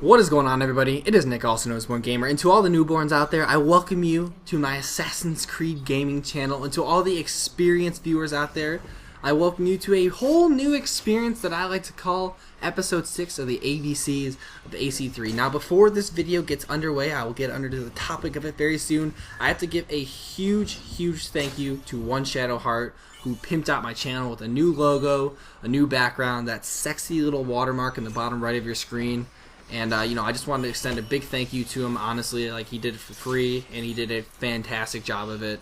What is going on, everybody? It is Nick, also known as One Gamer, and to all the newborns out there, I welcome you to my Assassin's Creed gaming channel, and to all the experienced viewers out there, I welcome you to a whole new experience that I like to call Episode 6 of the ABCs of AC3. Now, before this video gets underway, I will get under to the topic of it very soon. I have to give a huge thank you to One Shadow Heart, who pimped out my channel with a new logo, a new background, that sexy little watermark in the bottom right of your screen. And, I just wanted to extend a big thank you to him, honestly. Like, he did it for free, and he did a fantastic job of it.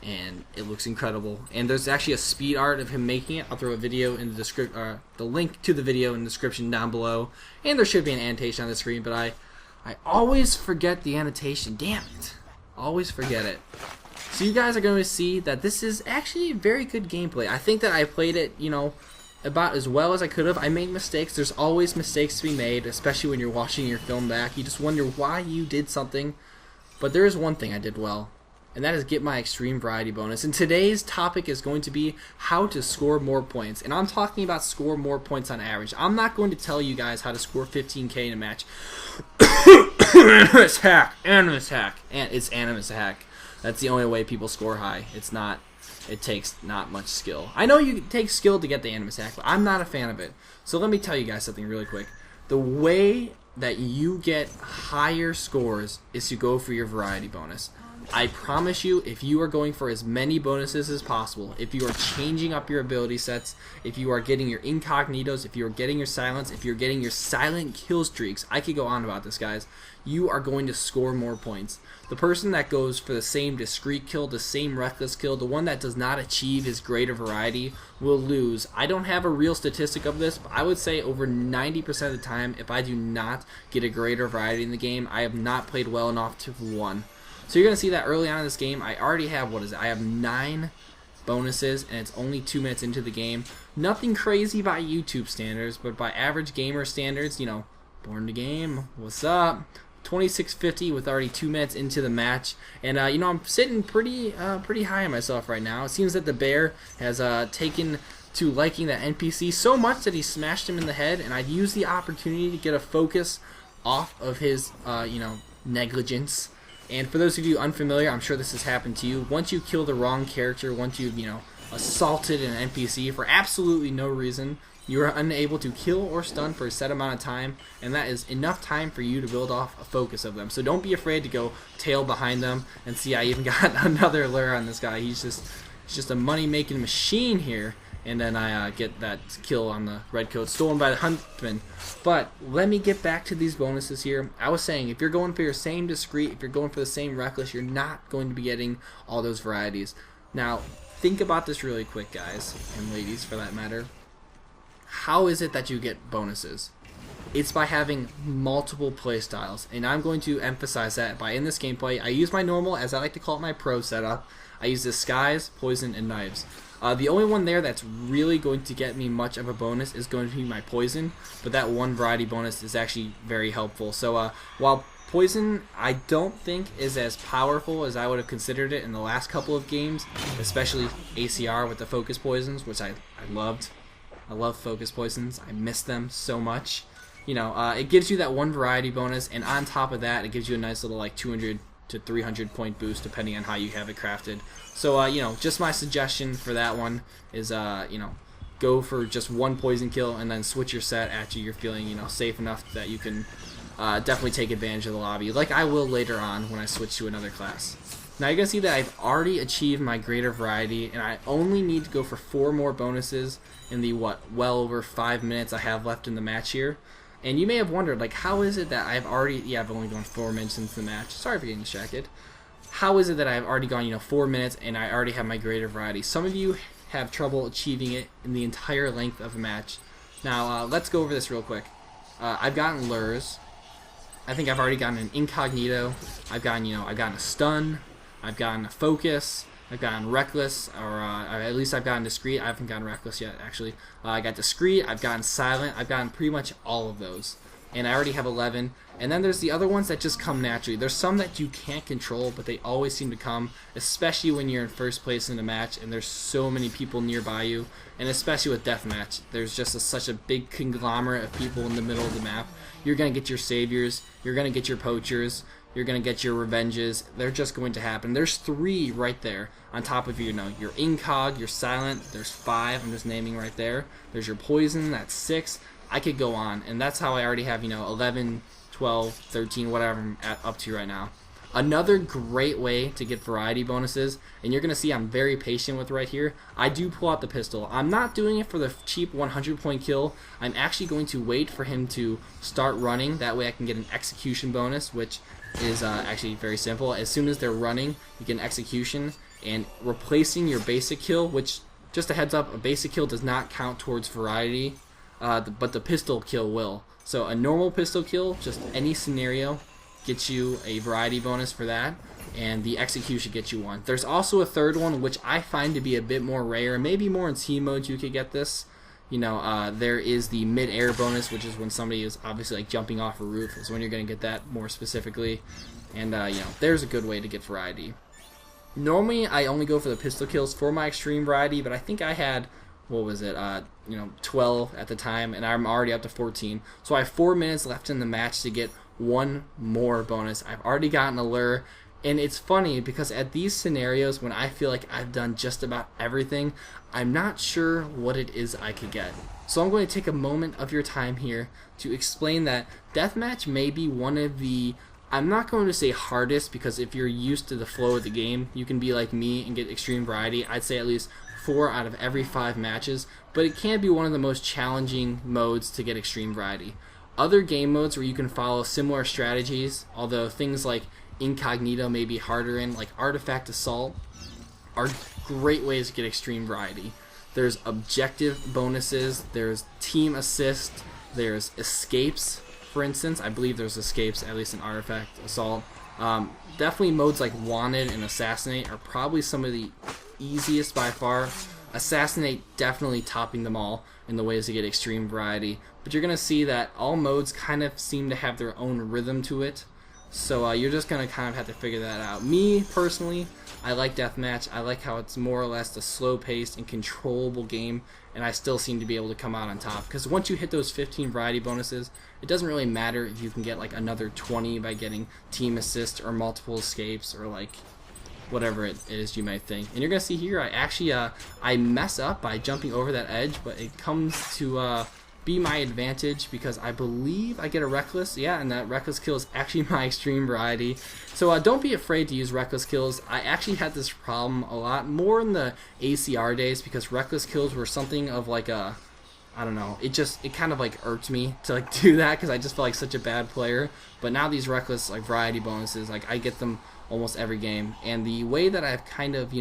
And it looks incredible. And there's actually a speed art of him making it. I'll throw a video in the link to the video in the description down below. And there should be an annotation on the screen, but I always forget the annotation. Damn it. Always forget it. So you guys are going to see that this is actually very good gameplay. I think that I played it, about as well as I could have. I made mistakes. There's always mistakes to be made, especially when you're watching your film back. You just wonder why you did something. But there is one thing I did well, and that is get my extreme variety bonus. And today's topic is going to be how to score more points. And I'm talking about score more points on average. I'm not going to tell you guys how to score 15k in a match. Animus hack. And it's animus hack. That's the only way people score high. It takes not much skill. I know you take skill to get the animus hack, but I'm not a fan of it. So let me tell you guys something really quick. The way that you get higher scores is to go for your variety bonus. I promise you, if you are going for as many bonuses as possible, if you are changing up your ability sets, if you are getting your incognitos, if you are getting your silence, if you're getting your silent kill streaks, I could go on about this, guys, you are going to score more points. The person that goes for the same discreet kill, the same reckless kill, the one that does not achieve his greater variety will lose. I don't have a real statistic of this, but I would say over 90% of the time, if I do not get a greater variety in the game, I have not played well enough to have won. So you're going to see that early on in this game, I already have, I have 9 bonuses, and it's only 2 minutes into the game. Nothing crazy by YouTube standards, but by average gamer standards, born to game, what's up? 2650 with already 2 minutes into the match, and I'm sitting pretty high on myself right now. It seems that the bear has taken to liking that NPC so much that he smashed him in the head, and I'd use the opportunity to get a focus off of his negligence. And for those of you unfamiliar, I'm sure this has happened to you. Once you kill the wrong character, once you've assaulted an NPC for absolutely no reason, you are unable to kill or stun for a set amount of time, and that is enough time for you to build off a focus of them. So don't be afraid to go tail behind them. And see, I even got another lure on this guy. He's just a money-making machine here. And then I get that kill on the red coat, stolen by the huntsman. But let me get back to these bonuses here. I was saying, if you're going for your same discreet, if you're going for the same reckless, you're not going to be getting all those varieties. Now, think about this really quick, guys, and ladies for that matter. How is it that you get bonuses? It's by having multiple playstyles, and I'm going to emphasize that by in this gameplay, I use my normal, as I like to call it, my pro setup. I use disguise, poison, and knives. The only one there that's really going to get me much of a bonus is going to be my poison, but that one variety bonus is actually very helpful. So while poison I don't think is as powerful as I would have considered it in the last couple of games, especially ACR with the focus poisons, which I loved. I love focus poisons. I miss them so much. It gives you that one variety bonus, and on top of that, it gives you a nice little 200 to 300 point boost depending on how you have it crafted. So just my suggestion for that one is go for just one poison kill and then switch your set after you're feeling safe enough that you can definitely take advantage of the lobby, like I will later on when I switch to another class. Now you're gonna see that I've already achieved my greater variety, and I only need to go for 4 more bonuses in the well over 5 minutes I have left in the match here. And you may have wondered, how is it that I've only gone 4 minutes into the match. Sorry for getting distracted. How is it that I've already gone, 4 minutes and I already have my greater variety? Some of you have trouble achieving it in the entire length of a match. Now, let's go over this real quick. I've gotten lures. I think I've already gotten an incognito. I've gotten a stun. I've gotten a focus. I've gotten reckless, or at least I've gotten discreet. I haven't gotten reckless yet, actually. I got discreet, I've gotten silent, I've gotten pretty much all of those. and I already have 11. And then there's the other ones that just come naturally. There's some that you can't control, but they always seem to come, especially when you're in first place in a match and there's so many people nearby you, and especially with deathmatch. There's just such a big conglomerate of people in the middle of the map. You're going to get your saviors, you're going to get your poachers, you're going to get your revenges. They're just going to happen. There's 3 right there on top of your incog, your silent. There's 5, I'm just naming right there. There's your poison, that's 6. I could go on, and that's how I already have, 11, 12, 13, whatever I'm up to right now. Another great way to get variety bonuses, and you're going to see I'm very patient with right here, I do pull out the pistol. I'm not doing it for the cheap 100 point kill. I'm actually going to wait for him to start running. That way I can get an execution bonus, which is actually very simple. As soon as they're running, you get an execution, and replacing your basic kill, which, just a heads up, a basic kill does not count towards variety, but the pistol kill will. So a normal pistol kill, just any scenario, gets you a variety bonus for that, and the execution gets you 1. There's also a third one, which I find to be a bit more rare. Maybe more in team modes you could get this. There is the mid-air bonus, which is when somebody is obviously like jumping off a roof, is when you're going to get that more specifically. And there's a good way to get variety. Normally I only go for the pistol kills for my extreme variety, but I think I had, what was it, 12 at the time, and I'm already up to 14. So I have 4 minutes left in the match to get 1 more bonus. I've already gotten a lure, and it's funny because at these scenarios when I feel like I've done just about everything, I'm not sure what it is I could get. So I'm going to take a moment of your time here to explain that deathmatch may be one of the, I'm not going to say hardest, because if you're used to the flow of the game, you can be like me and get extreme variety. I'd say at least 4 out of every 5 matches, but it can be one of the most challenging modes to get extreme variety. Other game modes where you can follow similar strategies, although things like incognito may be harder in, like artifact assault, are great ways to get extreme variety. There's objective bonuses, there's team assist, there's escapes, for instance. I believe there's escapes, at least in artifact assault. Definitely modes like wanted and assassinate are probably some of the easiest by far. Assassinate definitely topping them all in the ways to get extreme variety, but you're going to see that all modes kind of seem to have their own rhythm to it, so you're just going to kind of have to figure that out. Me, personally, I like deathmatch. I like how it's more or less a slow-paced and controllable game, and I still seem to be able to come out on top, because once you hit those 15 variety bonuses, it doesn't really matter if you can get like another 20 by getting team assist or multiple escapes or like whatever it is you might think. And you're gonna see here I actually I mess up by jumping over that edge, but it comes to be my advantage because I believe I get a reckless, and that reckless kill is actually my extreme variety. So don't be afraid to use reckless kills. I actually had this problem a lot more in the ACR days, because reckless kills were something of like a, I don't know, it kind of like irked me to like do that, because I just felt like such a bad player. But now these reckless like variety bonuses, like I get them almost every game, and the way that I've kind of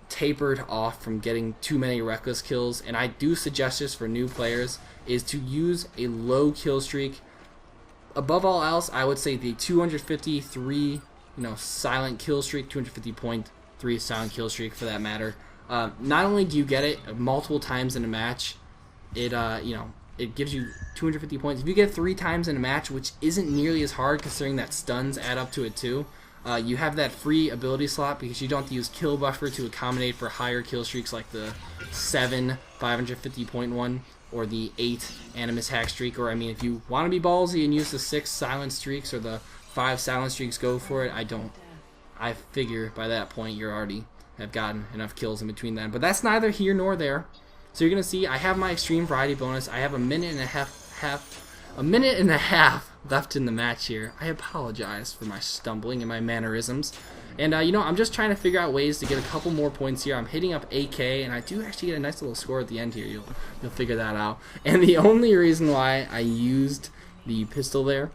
tapered off from getting too many reckless kills, and I do suggest this for new players, is to use a low kill streak. Above all else, I would say the 253 silent kill streak, 250.3 silent kill streak for that matter. Not only do you get it multiple times in a match, it it gives you 250 points. If you get it 3 times in a match, which isn't nearly as hard considering that stuns add up to it too, you have that free ability slot because you don't have to use kill buffer to accommodate for higher kill streaks like the 7 550.1 or the 8 animus hack streak. Or I mean, if you want to be ballsy and use the 6 silent streaks or the 5 silent streaks, go for it. I figure by that point you already have gotten enough kills in between them. But that's neither here nor there. So you're gonna see I have my extreme variety bonus. I have a minute and a half left in the match here. I apologize for my stumbling and my mannerisms. And I'm just trying to figure out ways to get a couple more points here. I'm hitting up AK, and I do actually get a nice little score at the end here. You'll figure that out. And the only reason why I used the pistol there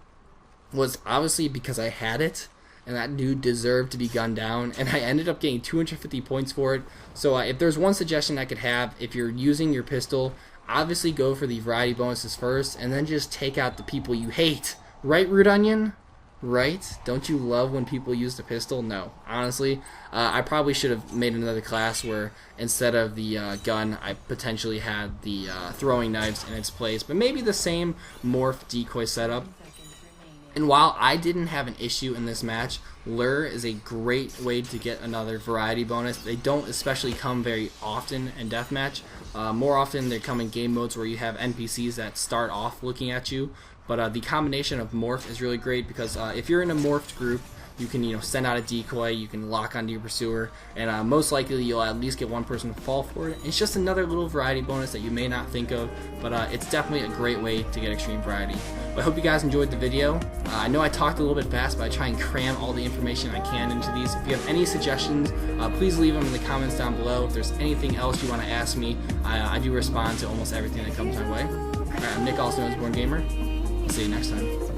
was obviously because I had it, and that dude deserved to be gunned down, and I ended up getting 250 points for it. So if there's one suggestion I could have, if you're using your pistol, obviously go for the variety bonuses first, and then just take out the people you hate. Right, Root Onion? Right? Don't you love when people use the pistol? No. Honestly, I probably should have made another class where instead of the gun, I potentially had the throwing knives in its place. But maybe the same morph decoy setup. And while I didn't have an issue in this match, lure is a great way to get another variety bonus. They don't especially come very often in deathmatch. More often they come in game modes where you have NPCs that start off looking at you. But the combination of morph is really great because if you're in a morphed group, you can send out a decoy, you can lock onto your pursuer, and most likely you'll at least get one person to fall for it. It's just another little variety bonus that you may not think of, but it's definitely a great way to get extreme variety. But I hope you guys enjoyed the video. I know I talked a little bit fast, but I try and cram all the information I can into these. If you have any suggestions, please leave them in the comments down below. If there's anything else you want to ask me, I do respond to almost everything that comes my way. Alright, I'm Nick, also known as Born Gamer. I'll see you next time.